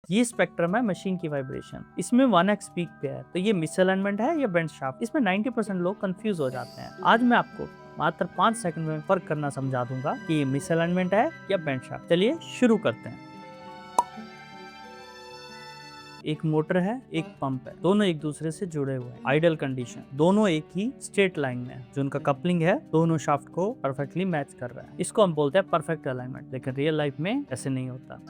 ये स्पेक्ट्रम है मशीन की वाइब्रेशन। इसमें 1x पीक पे है, तो ये मिसअलाइनमेंट है या बेंड शाफ्ट। इसमें 90% लोग कंफ्यूज हो जाते हैं। आज मैं आपको मात्र 5 सेकंड में फर्क करना समझा दूंगा कि ये मिसअलाइनमेंट है या बेंड शाफ्ट। चलिए शुरू करते हैं। एक मोटर है, एक पंप है, दोनों एक दूसरे से जुड़े हुए हैं। आइडियल कंडीशन, दोनों एक ही स्ट्रेट लाइन में है। जो उनका कपलिंग है दोनों शाफ्ट को परफेक्टली मैच कर रहा है। इसको हम बोलते हैं परफेक्ट अलाइनमेंट, लेकिन रियल लाइफ में ऐसे नहीं होता।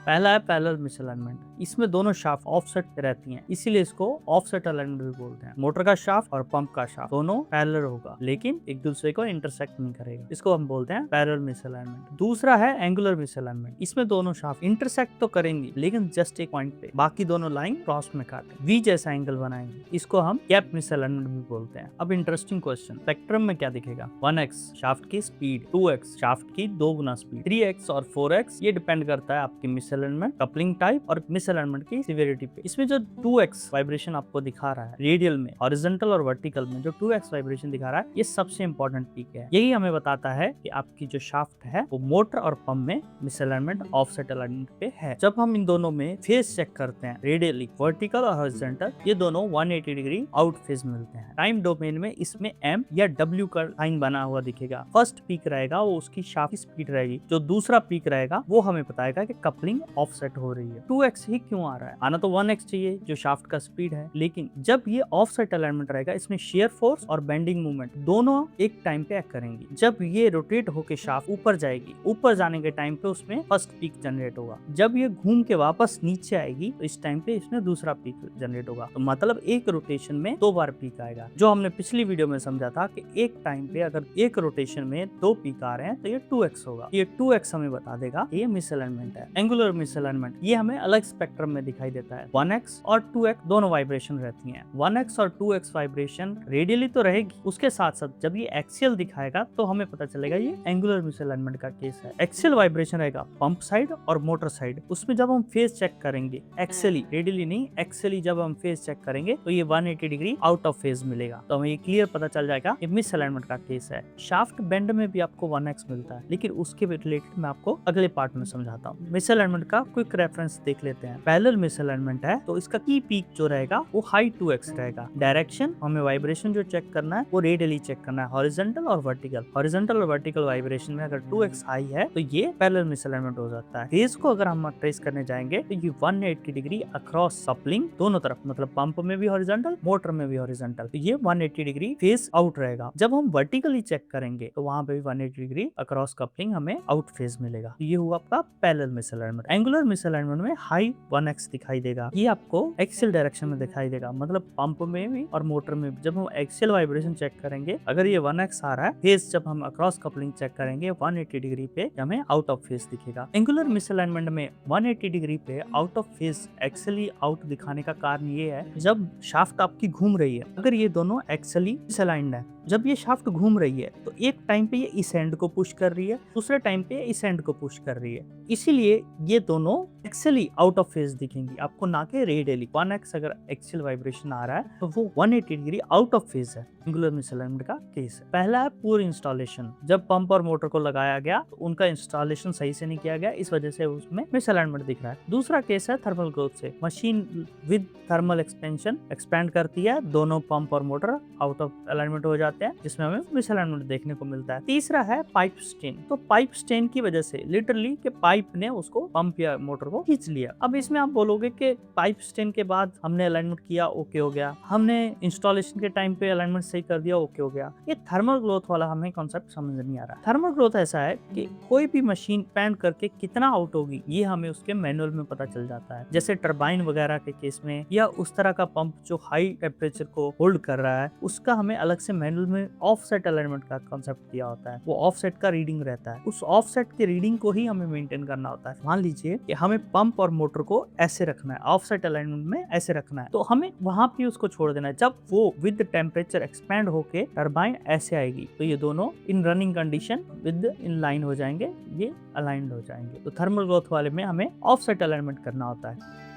पहला है पैरेलल मिसअलाइनमेंट। इसमें दोनों शाफ्ट ऑफसेट पे रहती हैं, इसीलिए इसको ऑफसेट अलाइनमेंट भी बोलते हैं। मोटर का शाफ्ट और पंप का शाफ्ट दोनों पैरेलल होगा, लेकिन एक दूसरे को इंटरसेक्ट नहीं करेगा। इसको हम बोलते हैं पैरेलल मिसअलाइनमेंट। दूसरा है एंगुलर मिसअलाइनमेंट। इसमें दोनों शाफ्ट इंटरसेक्ट तो करेंगे, लेकिन जस्ट एक पॉइंट पे, बाकी दोनों लाइन क्रॉस में काटेंगे, वी जैसा एंगल बनाएंगे। इसको हम गैप मिसअलाइनमेंट भी बोलते हैं। अब इंटरेस्टिंग क्वेश्चन, स्पेक्ट्रम में क्या दिखेगा? 1x शाफ्ट की स्पीड, 2x शाफ्ट की 2 गुना स्पीड, 3x और 4x ये डिपेंड करता है आपकी मिसअलाइनमेंट, कपलिंग टाइप और मिसअलाइनमेंट की सिवियरिटी पे। इसमें जो 2x वाइब्रेशन आपको दिखा रहा है रेडियल में, हॉरिजॉन्टल और वर्टिकल में जो 2x वाइब्रेशन दिखा रहा है, ये सबसे इंपॉर्टेंट पीक है। यही हमें बताता है कि आपकी जो शाफ्ट है वो मोटर और पंप में मिसअलाइनमेंट ऑफसेट अलाइनमेंट पे है। जब हम इन दोनों में फेज चेक करते हैं, रेडियली, वर्टिकल और हॉरिजॉन्टल, ये दोनों 180 डिग्री आउट फेज मिलते हैं। टाइम डोमेन में इसमें m या w का साइन बना हुआ दिखेगा। फर्स्ट पीक रहेगा वो उसकी शाफ्ट की स्पीड रहेगी, जो दूसरा पीक रहेगा वो हमें बताएगा कि कपलिंग ऑफसेट हो रही है। 2x ही क्यों आ रहा है? आना तो 1x चाहिए जो शाफ्ट का स्पीड है, लेकिन जब ये ऑफसेट अलाइनमेंट रहेगा इसमें शेयर फोर्स और बेंडिंग मूवमेंट दोनों एक टाइम पे एक्ट करेंगी। जब ये रोटेट होके शाफ्ट ऊपर जाएगी, ऊपर जाने के टाइम पे उसमें फर्स्ट पीक जनरेट होगा। जब ये घूम के वापस नीचे आएगी तो इस टाइम पे इसमें दूसरा पीक जनरेट होगा। तो मतलब एक रोटेशन में 2 बार पीक आएगा। जो हमने पिछली वीडियो में समझा था कि एक टाइम पे अगर एक रोटेशन में 2 पीक आ रहे हैं तो ये 2x होगा। ये 2x हमें बता देगा ये मिसअलाइनमेंट है। एंगुलर मिसअलाइनमेंट ये हमें अलग स्पेक्ट्रम में दिखाई देता है। 1x और 2x दोनों वाइब्रेशन रहती हैं। 1x और 2x वाइब्रेशन रेडियली तो रहेगी, उसके साथ साथ जब ये एक्सियल दिखाएगा तो हमें पता चलेगा ये एंगुलर मिसअलाइनमेंट का केस है। एक्सियल वाइब्रेशन रहेगा पंप साइड और मोटर साइड। उसमें जब हम फेज चेक करेंगे, एक्सियली, रेडियली नहीं, एक्सियली जब हम फेज चेक करेंगे तो ये 180 डिग्री आउट ऑफ फेज मिलेगा। तो हमें ये क्लियर पता चल जाएगा ये मिसअलाइनमेंट का केस है। शाफ्ट बेंड में भी आपको 1x मिलता है, लेकिन उसके रिलेटेड मैं आपको अगले पार्ट में समझाता हूँ। मिसअलाइनमेंट का क्विक रेफरेंस देख लेते हैं। पैरेलल मिसअलाइनमेंट है तो इसका की पीक जो रहेगा वो हाई 2x रहेगा। डायरेक्शन, हमें वाइब्रेशन जो चेक करना है वो रेडियली चेक करना है, हॉरिजॉन्टल और वर्टिकल। हॉरिजॉन्टल और वर्टिकल वाइब्रेशन में अगर 2x हाई है तो ये पैरेलल मिसअलाइनमेंट हो जाता है। फेज को अगर हम ट्रेस करने जाएंगे तो ये 180 डिग्री अक्रॉस कपलिंग दोनों तरफ, मतलब पंप में भी हॉरिजॉन्टल, मोटर में भी हॉरिजॉन्टल, तो ये 180 डिग्री फेज आउट रहेगा। जब हम वर्टिकली चेक करेंगे तो वहां पे भी 180 डिग्री अक्रॉस कपलिंग हमें आउट फेज मिलेगा। ये हुआ आपका पैरेलल मिसअलाइनमेंट। एंगुलर मिसअलाइनमेंट में हाई 1x दिखाई देगा। ये आपको एक्सियल डायरेक्शन में दिखाई देगा, मतलब पंप में भी और मोटर में भी। जब हम एक्सियल वाइब्रेशन चेक करेंगे, अगर ये 1x आ रहा है, फेज जब हम अक्रॉस कपलिंग चेक करेंगे 180 डिग्री पे हमें आउट ऑफ फेज दिखेगा। एंगुलर मिसअलाइनमेंट में 180 डिग्री पे out of phase axially out दिखाने का कारण ये है, जब शाफ्ट आपकी घूम रही है, अगर ये दोनों एक्सियली मिसअलाइंड है, जब ये शाफ्ट घूम रही है तो एक टाइम पे ये इस एंड को पुश कर रही है, दूसरे टाइम पे इस एंड को पुश कर रही है, इसीलिए ये दोनों एक्सियली आउट ऑफ फेज दिखेंगी आपको, ना कि रेडियली। 1x अगर एक्सियल वाइब्रेशन आ रहा है तो वो 180 डिग्री आउट ऑफ फेज है। एंगुलर मिसअलाइनमेंट का केस है। पहला है पुअर इंस्टॉलेशन। जब पंप और मोटर को लगाया गया तो उनका इंस्टॉलेशन सही से नहीं किया गया, इस वजह से उसमें मिसअलाइनमेंट दिख रहा है। दूसरा केस है थर्मल ग्रोथ से। Machine with thermal expansion expand करती है, दोनों पंप और मोटर आउट ऑफ अलाइनमेंट हो जाते हैं, जिसमें हमें मिसअलाइनमेंट देखने को मिलता है। तीसरा है पाइप स्टेन। तो पाइप स्टेन की वजह से लिटरली के पाइप ने उसको पंप या मोटर को खींच लिया। अब इसमें आप बोलोगे कि पाइप स्टेन के बाद हमने अलाइनमेंट किया, ओके हो गया, हमने इंस्टॉलेशन के टाइम पे अलाइनमेंट सही कर दिया, ओके हो गया। ये थर्मल ग्रोथ वाला हमें कॉन्सेप्ट समझ नहीं आ रहा। थर्मल ग्रोथ ऐसा है कि कोई भी मशीन पैन करके कितना आउट होगी ये हमें उसके मैनुअल में पता चल जाता है। जैसे टरबाइन वगैरह के केस में, या उस तरह का पंप जो हाई टेम्परेचर को होल्ड कर रहा है, उसका हमें अलग से मैनुअल में ऑफसेट अलाइनमेंट का कॉन्सेप्ट दिया होता है। वो ऑफसेट का रीडिंग रहता है, उस ऑफसेट के रीडिंग को ही हमें मेंटेन करना होता है। मान लीजिए कि हमें पंप और मोटर को ऐसे रखना है, ऑफसेट अलाइनमेंट में ऐसे रखना है, तो हमें वहां पे उसको छोड़ देना है। जब वो विद टेम्परेचर एक्सपैंड होके टरबाइन ऐसे आएगी तो ये दोनों इन running condition with in line हो जाएंगे, ये अलाइंड हो जाएंगे। तो थर्मल ग्रोथ वाले में हमें ऑफसेट अलाइनमेंट करना होता है।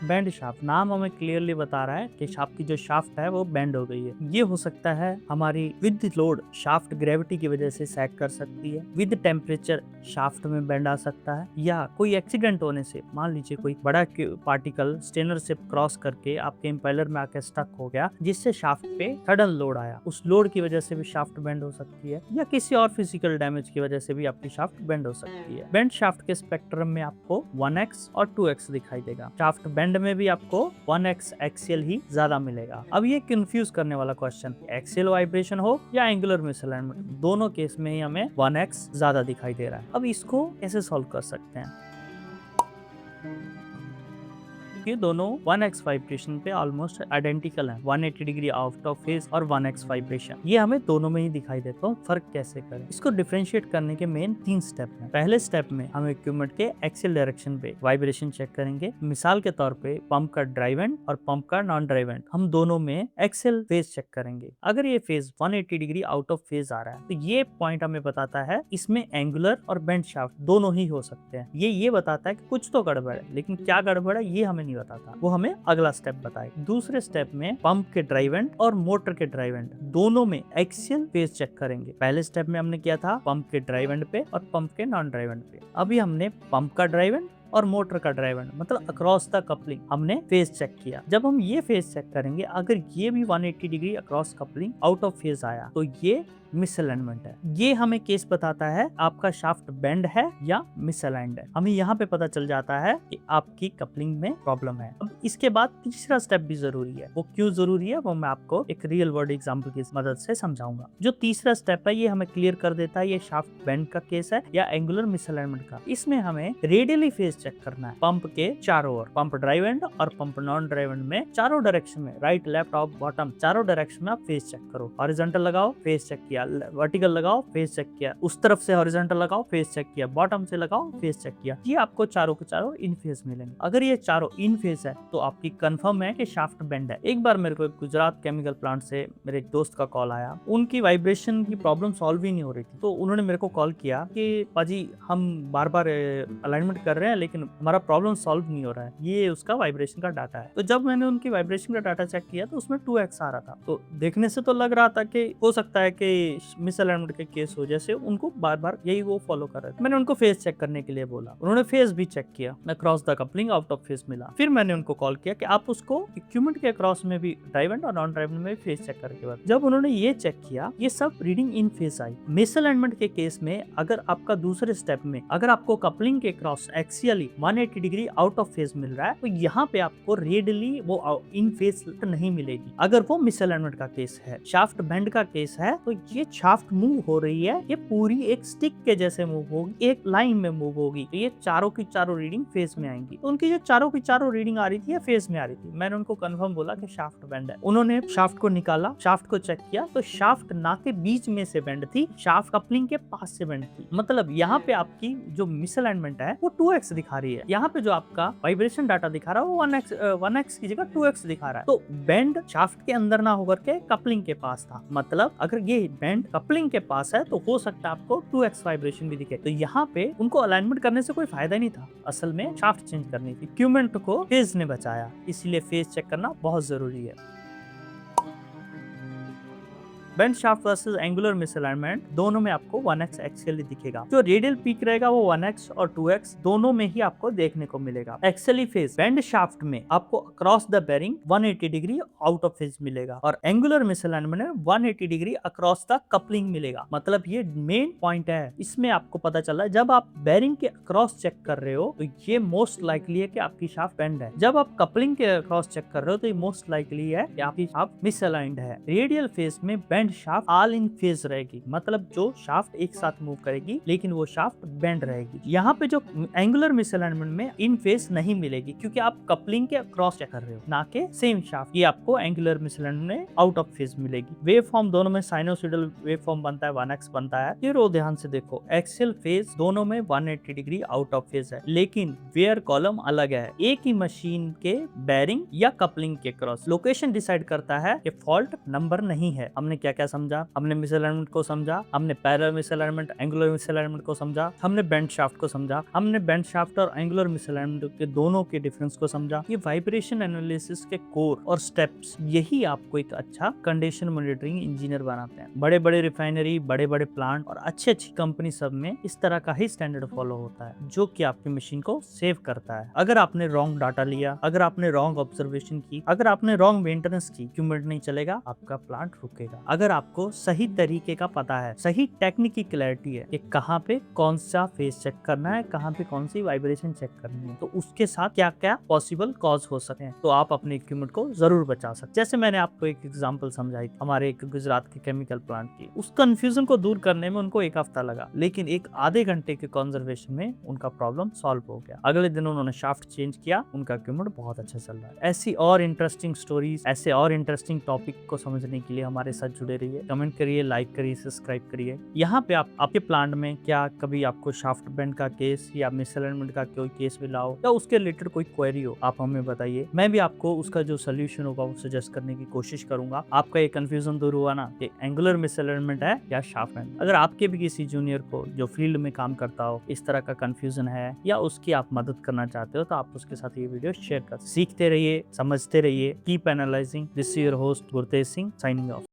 बेंड शाफ्ट, नाम हमें क्लियरली बता रहा है कि शाफ्ट की जो शाफ्ट है वो बेंड हो गई है। ये हो सकता है हमारी विद लोड शाफ्ट ग्रेविटी की वजह से सैग कर सकती है, विद टेम्परेचर शाफ्ट में बेंड आ सकता है, या कोई एक्सीडेंट होने से, मान लीजिए कोई बड़ा पार्टिकल स्टेनर से क्रॉस करके आपके इम्पेलर में आके स्टक हो गया, जिससे शाफ्ट पे सडन लोड आया, उस लोड की वजह से भी शाफ्ट बेंड हो सकती है, या किसी और फिजिकल डैमेज की वजह से भी आपकी शाफ्ट बेंड हो सकती है। बेंड शाफ्ट के स्पेक्ट्रम में आपको 1x और 2x दिखाई देगा। शाफ्ट बेंड में भी आपको 1x एक्सियल ही ज्यादा मिलेगा। अब ये कंफ्यूज करने वाला क्वेश्चन, एक्सियल वाइब्रेशन हो या एंगुलर मिसअलाइनमेंट, दोनों केस में ही हमें 1x ज्यादा दिखाई दे रहा है। अब इसको कैसे सॉल्व कर सकते हैं? ये दोनों 1x वाइब्रेशन पे ऑलमोस्ट आइडेंटिकल हैं, 180 डिग्री आउट ऑफ फेज और 1x वाइब्रेशन, ये हमें दोनों में ही दिखाई देता है। फर्क कैसे करें? इसको डिफरेंशिएट करने के मेन 3 स्टेप हैं। पहले स्टेप में हम इक्विपमेंट के एक्सियल डायरेक्शन पे वाइब्रेशन चेक करेंगे। मिसाल के तौर पे पंप का ड्राइव एंड और पंप का नॉन ड्राइव एंड, हम दोनों में एक्सियल फेज चेक करेंगे। अगर ये phase 180 degree out of phase आ रहा है तो ये पॉइंट हमें बताता है इसमें एंगुलर और बेंड शाफ्ट दोनों ही हो सकते हैं। ये बताता है कि कुछ तो गड़बड़ है, लेकिन क्या गड़बड़ है ये हमें नहीं बताता, वो हमें अगला स्टेप बताए। दूसरे स्टेप में पंप के ड्राइव एंड और मोटर के ड्राइव एंड दोनों में एक्सियल फेज चेक करेंगे। पहले स्टेप में हमने किया था पंप के ड्राइव एंड पे और पंप के नॉन ड्राइव एंड पे। अभी हमने पंप का ड्राइव एंड और मोटर का ड्राइव एंड, मतलब अक्रॉस द कपलिंग, हमने फेज चेक किया। जब हम ये फेज चेक करेंगे, अगर ये भी 180 degree across coupling out of phase आया तो ये मिसअलाइनमेंट है। ये हमें केस बताता है आपका शाफ्ट बेंड है या मिसअलाइंड है। हमें यहाँ पे पता चल जाता है कि आपकी कपलिंग में प्रॉब्लम है। अब इसके बाद तीसरा स्टेप भी जरूरी है। वो क्यों जरूरी है वो मैं आपको एक रियल वर्ल्ड एग्जांपल की मदद से समझाऊंगा। जो तीसरा स्टेप है ये हमें क्लियर कर देता है ये शाफ्ट बेंड का केस है या एंगुलर मिसअलाइनमेंट का। इसमें हमें रेडियली फेज चेक करना है पंप के चारों ओर, पंप ड्राइव एंड और पंप नॉन ड्राइव एंड में चारों डायरेक्शन में, राइट लेफ्ट टॉप बॉटम चारों डायरेक्शन में आप फेज चेक करो। हॉरिजॉन्टल लगाओ, फेज चेक किया, वर्टिकल लगाओ, फेज चेक किया, उस तरफ से हॉरिजॉन्टल लगाओ, फेज चेक किया, बॉटम से लगाओ, फेज चेक किया। ये आपको चारों के चारों इन फेज मिलेंगे। अगर ये चारों इन फेज है तो आपकी कंफर्म है कि शाफ्ट बेंड है। एक बार मेरे को गुजरात केमिकल प्लांट से मेरे एक दोस्त का कॉल आया, उनकी वाइब्रेशन की प्रॉब्लम सॉल्व ही नहीं हो रही थी। तो उन्होंने मेरे को कॉल किया कि पाजी हम बार बार अलाइनमेंट कर रहे हैं लेकिन हमारा प्रॉब्लम सॉल्व नहीं हो रहा है, ये उसका वाइब्रेशन का डाटा है। तो जब मैंने उनकी वाइब्रेशन का डाटा चेक किया तो उसमें 2x आ रहा था। तो देखने से तो लग रहा था कि हो सकता है कि मिसअलाइनमेंट के केस हो, जैसे उनको बार बार यही वो फॉलो कर रहे थे। मैंने उनको फेज चेक करने के लिए बोला, उन्होंने फेज भी चेक किया, across the coupling out of phase मिला। फिर मैंने उनको कॉल किया कि आप उसको इक्विपमेंट के अक्रॉस में भी ड्राइव एंड और नॉन ड्राइव में भी फेज चेक करके बाद जब उन्होंने ये चेक किया, ये सब reading in phase I. Misalignment के केस में अगर आपका दूसरे स्टेप में अगर आपको कपलिंग के cross axially 180 degree out of phase मिल रहा है तो यहाँ पे आपको रेडियली वो इन फेज नहीं मिलेगी। अगर वो मिसअलाइनमेंट का केस है, शाफ्ट बेंड का केस है, तो ये शाफ्ट मूव हो रही है, ये पूरी एक स्टिक के जैसे मूव होगी, एक लाइन में मूव होगी, तो ये चारों की चारों रीडिंग फेज में आएंगी। तो उनकी जो चारों की चारों रीडिंग आ रही थी फेज में आ रही थी। मैंने उनको कंफर्म बोला कि शाफ्ट बेंड है। उन्होंने शाफ्ट को निकाला, शाफ्ट को चेक किया तो शाफ्ट ना के बीच में से बेंड थी, शाफ्ट कपलिंग के पास से बेंड थी। मतलब यहाँ पे आपकी जो मिसअलाइनमेंट है वो 2x दिखा रही है, यहाँ पे जो आपका वाइब्रेशन डाटा दिखा रहा है वो 1x की जगह 2x दिखा रहा है। तो बेंड शाफ्ट के अंदर ना होकर के कपलिंग के पास था। मतलब अगर ये बेंड कपलिंग के पास है तो हो सकता है आपको 2x वाइब्रेशन भी दिखे। तो यहाँ पे उनको अलाइनमेंट करने से कोई फायदा नहीं था, असल में शाफ्ट चेंज करनी थी। इक्विपमेंट को फेज ने बचाया, इसीलिए फेज चेक करना बहुत जरूरी है। Bend shaft versus angular misalignment दोनों में आपको 1x एक्सियली दिखेगा। जो रेडियल पीक रहेगा वो 1x और 2x दोनों में ही आपको देखने को मिलेगा। एक्सियली फेज बेंड शाफ्ट में आपको across the bearing 180 degree out of phase मिलेगा और एंगुलर मिसअलाइनमेंट में 180 डिग्री अक्रॉस द कपलिंग मिलेगा। मतलब ये मेन पॉइंट है। इसमें आपको पता चला जब आप बेरिंग के अक्रॉस चेक कर रहे हो तो ये मोस्ट लाइकली है कि आपकी शाफ्ट बेंड है। जब आप कपलिंग के अक्रॉस चेक कर रहे हो तो ये मोस्ट लाइकली है कि आपकी शाफ्ट मिसअलाइंड है। रेडियल फेज में bend shaft all in phase रहेगी, मतलब जो शाफ्ट एक साथ मूव करेगी लेकिन वो शाफ्ट बेंड रहेगी। यहाँ पे जो एंगुलर मिसअलाइनमेंट में इन फेज नहीं मिलेगी क्योंकि आप कपलिंग के क्रॉस चेक कर रहे हो ना के सेम शाफ्ट। ये आपको एंगुलर मिसअलाइनमेंट में आउट ऑफ फेज मिलेगी। वेव फॉर्म दोनों में साइनोसॉइडल वेव फॉर्म बनता है, 1x बनता है। ये रो ध्यान से देखो, एक्सियल फेज दोनों में 180 डिग्री आउट ऑफ फेज है लेकिन वेयर कॉलम अलग है। एक ही मशीन के बेरिंग या कपलिंग के क्रॉस लोकेशन डिसाइड करता है कि फॉल्ट नंबर नहीं है। हमने क्या क्या क्या समझा, हमने मिसअलाइनमेंट को समझा, हमने पैरेलल मिसअलाइनमेंट, एंगुलर मिसअलाइनमेंट को समझा, हमने बेंड शाफ्ट को समझा, हमने बेंड शाफ्ट और एंगुलर मिसअलाइनमेंट के दोनों के डिफरेंस को समझा। ये वाइब्रेशन एनालिसिस के कोर और स्टेप्स यही आपको एक अच्छा कंडीशन मॉनिटरिंग इंजीनियर बनाते हैं। बड़े बड़े रिफाइनरी, बड़े बड़े प्लांट और अच्छी अच्छी कंपनी सब में इस तरह का ही स्टैंडर्ड फॉलो होता है, जो कि आपकी मशीन को सेव करता है। अगर आपने रॉन्ग डाटा लिया, अगर आपने रॉन्ग ऑब्जर्वेशन की, अगर आपने रॉन्ग मेंटेनेंस की, इक्विपमेंट नहीं चलेगा, आपका प्लांट रुकेगा। अगर आपको सही तरीके का पता है, सही टेक्निक की क्लैरिटी है कि कहाँ पे कौन सा फेस चेक करना है, कहाँ पे कौन सी वाइब्रेशन चेक करनी है, तो उसके साथ क्या क्या पॉसिबल कॉज हो सकते हैं, तो आप अपने इक्विपमेंट को जरूर बचा सकते। जैसे मैंने आपको एक एग्जांपल समझाई थी हमारे एक गुजरात के केमिकल प्लांट की, उस कंफ्यूजन को दूर करने में उनको एक हफ्ता लगा, लेकिन एक आधे घंटे के कंजर्वेशन में उनका प्रॉब्लम सॉल्व हो गया। अगले दिन उन्होंने शाफ्ट चेंज किया, उनका इक्विपमेंट बहुत अच्छा चल रहा है। ऐसी और इंटरेस्टिंग स्टोरीज, ऐसे और इंटरेस्टिंग टॉपिक को समझने के लिए हमारे साथ जुड़े रहिए। कमेंट करिए, लाइक करिए, सब्सक्राइब करिए। यहाँ पे आप आपके प्लांट में क्या कभी आपको शाफ्ट बेंड का केस या मिसअलाइनमेंट का कोई केस मिला हो या उसके रिलेटेड कोई क्वेरी हो, आप हमें बताइए। मैं भी आपको उसका जो सोल्यूशन होगा वो सजेस्ट करने की कोशिश करूंगा। आपका ये कंफ्यूजन दूर हुआ ना कि एंगुलर मिसअलाइनमेंट है या शाफ्ट बेंड। अगर आपके भी किसी जूनियर को जो फील्ड में काम करता हो इस तरह का कंफ्यूजन है या उसकी आप मदद करना चाहते हो, तो आप उसके साथ ये वीडियो शेयर कर। सीखते रहिए, समझते रहिए। Keep analysing. This is your host Gurtej Singh, signing off.